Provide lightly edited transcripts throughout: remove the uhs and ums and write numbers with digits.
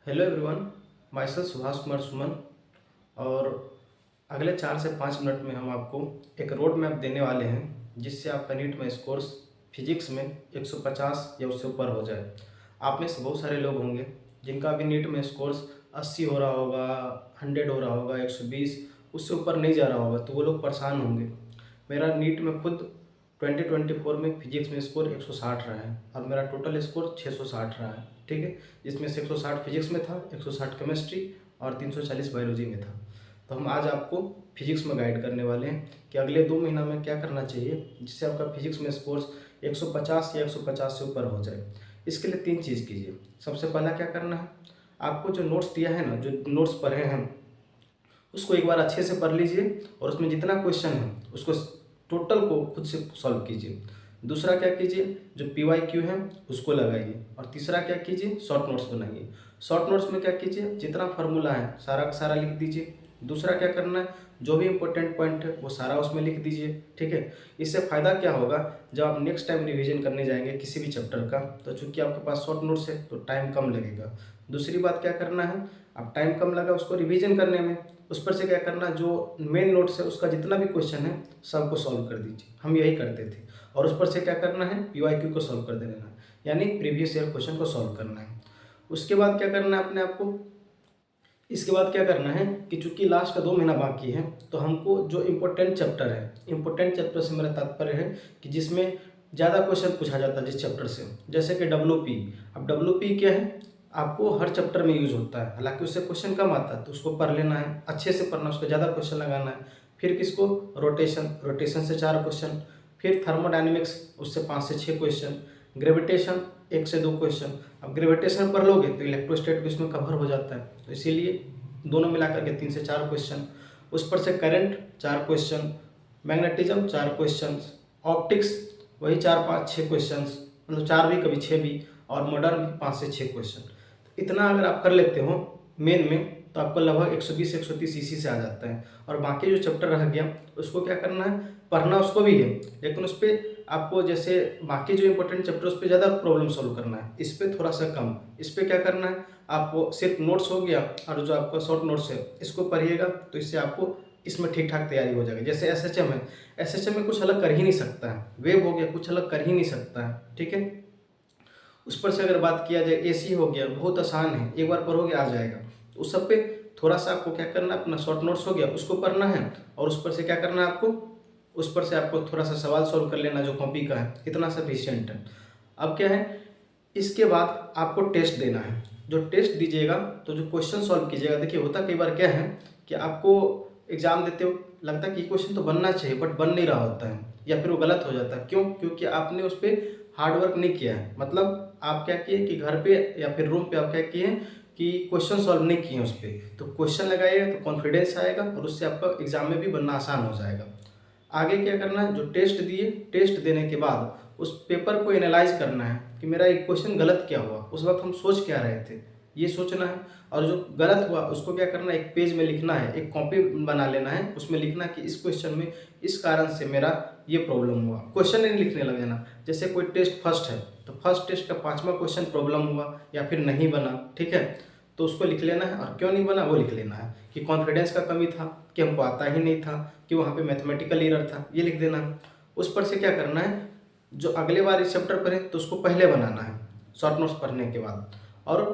Hello everyone, my self Subhash Kumar Suman. और अगले 4 से 5 मिनट में हम आपको एक रोड मैप देने वाले हैं जिससे आपका नीट में स्कोर्स फिजिक्स में 150 या उससे ऊपर हो जाए। आप में से बहुत सारे लोग होंगे जिनका अभी नीट में स्कोर्स 80 हो रहा होगा, 100 हो रहा होगा, 120 उससे ऊपर नहीं जा रहा होगा, तो वो लोग परेशान होंगे। मेरा नीट में खुद 2024 में फिजिक्स में स्कोर 160 रहा है और मेरा टोटल स्कोर 660 रहा है। ठीक है, जिसमें से 160 फिजिक्स में था, 160 केमिस्ट्री और 340 बायोलॉजी में था। तो हम आज आपको फिजिक्स में गाइड करने वाले हैं कि अगले 2 महीना में क्या करना चाहिए जिससे आपका फिजिक्स में स्कोर्स 150 या 150 से ऊपर हो जाए। इसके लिए 3 चीज़ कीजिए। सबसे पहला क्या करना है, आपको जो नोट्स दिया है ना, जो नोट्स पढ़े हैं उसको एक बार अच्छे से पढ़ लीजिए और उसमें जितना क्वेश्चन है उसको टोटल को खुद से सॉल्व कीजिए। दूसरा क्या कीजिए, जो PYQ है उसको लगाइए। और तीसरा क्या कीजिए, शॉर्ट नोट्स बनाइए। शॉर्ट नोट्स में क्या कीजिए, जितना फार्मूला है सारा का सारा लिख दीजिए। दूसरा क्या करना है, जो भी इंपॉर्टेंट पॉइंट है वो सारा उसमें लिख दीजिए। ठीक है, इससे फ़ायदा क्या होगा, जब आप नेक्स्ट टाइम रिवीजन करने जाएंगे किसी भी चैप्टर का, तो चूंकि आपके पास शॉर्ट नोट्स है तो टाइम कम लगेगा। दूसरी बात क्या करना है, आप टाइम कम लगा उसको रिवीजन करने में, उस पर से क्या करना, जो मेन नोट्स है उसका जितना भी क्वेश्चन है सबको सॉल्व कर दीजिए। हम यही करते थे। और उस पर से क्या करना है, PYQ को सॉल्व कर देना है, यानी प्रीवियस ईयर क्वेश्चन को सॉल्व करना है। उसके बाद क्या करना है अपने आप को, इसके बाद क्या करना है कि चूंकि लास्ट का 2 महीना बाकी है तो हमको जो इम्पोर्टेंट चैप्टर है, इम्पोर्टेंट चैप्टर से मेरा तात्पर्य है कि जिसमें ज़्यादा क्वेश्चन पूछा जाता है जिस चैप्टर से, जैसे कि WP। अब WP क्या है, आपको हर चैप्टर में यूज होता है, हालांकि उससे क्वेश्चन कम आता है तो उसको पढ़ लेना है, अच्छे से पढ़ना, उसको ज़्यादा क्वेश्चन लगाना है। फिर किसको, रोटेशन, रोटेशन से 4 क्वेश्चन। फिर थर्मोडाइनमिक्स, उससे 5 से 6 क्वेश्चन। ग्रेविटेशन 1 से 2 क्वेश्चन। अब ग्रेविटेशन पढ़ लोगे तो इलेक्ट्रोस्टैट भी उसमें कवर हो जाता है, तो इसीलिए दोनों मिलाकर के 3 से 4 क्वेश्चन। उस पर से current 4 question, magnetism 4 question, optics वही 4 5 6 क्वेश्चन, मतलब 4 भी कभी 6 भी, और मॉडर्न भी 5 से 6 क्वेश्चन। इतना अगर आप कर लेते हो मेन में तो आपको लगभग 120 130 इसी से आ जाता है। और बाकी जो चैप्टर रह गया उसको क्या करना है, पढ़ना उसको भी है, लेकिन उस पर आपको जैसे बाकी जो इंपॉर्टेंट चैप्टर उस पर ज़्यादा प्रॉब्लम सॉल्व करना है, इस पर थोड़ा सा कम। इस पर क्या करना है, आपको सिर्फ नोट्स हो गया और जो आपका शॉर्ट नोट्स है इसको पढ़िएगा तो इससे आपको इसमें ठीक ठाक तैयारी हो जाएगी। जैसे SHM है, SHM में कुछ अलग कर ही नहीं सकता है, वेब हो गया कुछ अलग कर ही नहीं सकता है। ठीक है, उस पर से अगर बात किया जाए, AC हो गया, बहुत आसान है, एक बार पढ़ोगे आ जाएगा। तो उस सब पे थोड़ा सा आपको क्या करना है, अपना शॉर्ट नोट्स हो गया उसको पढ़ना है, और उस पर से क्या करना है आपको, उस पर से आपको थोड़ा सा सवाल सॉल्व कर लेना जो कॉपी का है, इतना सफिशियंट है। अब क्या है, इसके बाद आपको टेस्ट देना है। जो टेस्ट दीजिएगा तो जो क्वेश्चन सॉल्व कीजिएगा, देखिए होता कई बार क्या है कि आपको एग्जाम देते हो लगता है कि ये क्वेश्चन तो बनना चाहिए बट बन नहीं रहा होता है, या फिर वो गलत हो जाता है। क्यों, क्योंकि आपने उस पर हार्डवर्क नहीं किया है। मतलब आप क्या किए कि घर पे या फिर रूम पे आप क्या किए कि क्वेश्चन सॉल्व नहीं किए उस पर, तो क्वेश्चन लगाइएगा तो कॉन्फिडेंस आएगा और उससे आपका एग्जाम में भी बनना आसान हो जाएगा। आगे क्या करना है, जो टेस्ट दिए, टेस्ट देने के बाद उस पेपर को एनालाइज करना है कि मेरा एक क्वेश्चन गलत क्या हुआ, उस वक्त हम सोच क्या रहे थे, ये सोचना है। और जो गलत हुआ उसको क्या करना है, एक पेज में लिखना है, एक कॉपी बना लेना है, उसमें लिखना कि इस क्वेश्चन में इस कारण से मेरा ये प्रॉब्लम हुआ। क्वेश्चन नहीं लिखने लग जाना। जैसे कोई टेस्ट फर्स्ट है तो फर्स्ट टेस्ट का 5वां क्वेश्चन प्रॉब्लम हुआ या फिर नहीं बना, ठीक है, तो उसको लिख लेना है, और क्यों नहीं बना वो लिख लेना है, कि कॉन्फिडेंस का कमी था, कि हमको आता ही नहीं था, कि वहाँ पे मैथमेटिकल एरर था, ये लिख देना है। उस पर से क्या करना है, जो अगले बार इस चैप्टर पढ़े तो उसको पहले बनाना है शॉर्ट नोट्स पढ़ने के बाद। और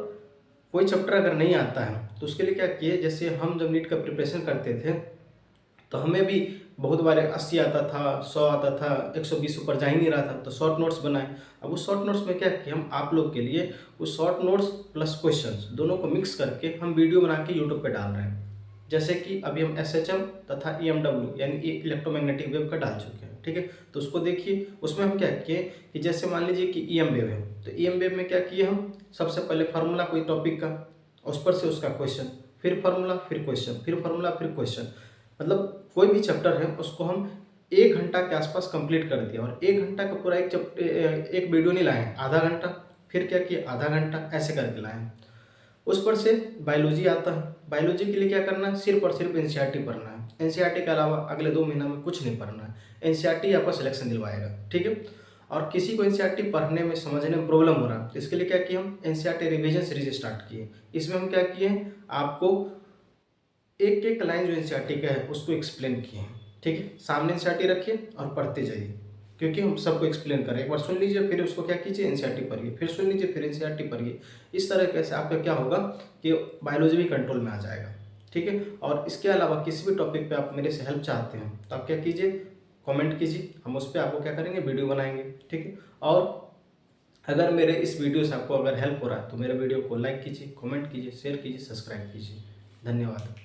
कोई चैप्टर अगर नहीं आता है तो उसके लिए क्या किए, जैसे हम जब नीट का प्रिपरेशन करते थे तो हमें भी बहुत बार 80 आता था, 100 आता था, 120 ऊपर जा ही नहीं रहा था, तो शॉर्ट नोट्स बनाए। अब उस शॉर्ट नोट्स में क्या किया, हम आप लोग के लिए उस शॉर्ट नोट्स प्लस क्वेश्चंस दोनों को मिक्स करके हम वीडियो बना के यूट्यूब पे डाल रहे हैं। जैसे कि अभी हम SHM तथा EMW यानी इलेक्ट्रोमैग्नेटिक वेव का डाल चुके हैं। ठीक है, तो उसको देखिए, उसमें हम क्या किए कि जैसे मान लीजिए कि EM वेव है, तो EM वेव में क्या किए, हम सबसे पहले फार्मूला कोई टॉपिक का, उस पर से उसका क्वेश्चन, फिर फार्मूला फिर क्वेश्चन, फिर फार्मूला फिर क्वेश्चन, मतलब कोई भी चैप्टर है उसको हम 1 घंटा के आसपास कंप्लीट कर दिया। और 1 घंटा का पूरा एक वीडियो नहीं लाए, आधा घंटा, फिर क्या किया आधा घंटा, ऐसे करके लाए। उस पर से बायोलॉजी आता है, बायोलॉजी के लिए क्या करना है, सिर्फ और सिर्फ NCERT पढ़ना है। NCERT के अलावा अगले 2 महीना में कुछ नहीं पढ़ना है। NCERT आपका सिलेक्शन दिलवाएगा। ठीक है, और किसी को एनसीईआरटी पढ़ने में समझने में प्रॉब्लम हो रहा है तो इसके लिए क्या किए हम एनसीईआरटी रिवीजन सीरीज स्टार्ट किए। इसमें हम क्या किए आपको एक एक लाइन जो एनसीईआरटी का है उसको एक्सप्लेन किए हैं। ठीक है, सामने एनसीईआरटी रखिए और पढ़ते जाइए, क्योंकि हम सबको एक्सप्लेन करें। एक बार सुन लीजिए, फिर उसको क्या कीजिए एनसीईआरटी पढ़िए, फिर सुन लीजिए, फिर एनसीईआरटी पढ़िए। इस तरह कैसे आपका क्या होगा कि बायोलॉजी भी कंट्रोल में आ जाएगा। ठीक है, और इसके अलावा किसी भी टॉपिक पे आप मेरे से हेल्प चाहते हैं तो आप क्या कीजिए, कमेंट कीजिए, हम उस पर आपको क्या करेंगे वीडियो बनाएंगे। ठीक है, और अगर मेरे इस वीडियो से आपको अगर हेल्प हो रहा है तो मेरे वीडियो को लाइक कीजिए, कमेंट कीजिए, शेयर कीजिए, सब्सक्राइब कीजिए। धन्यवाद।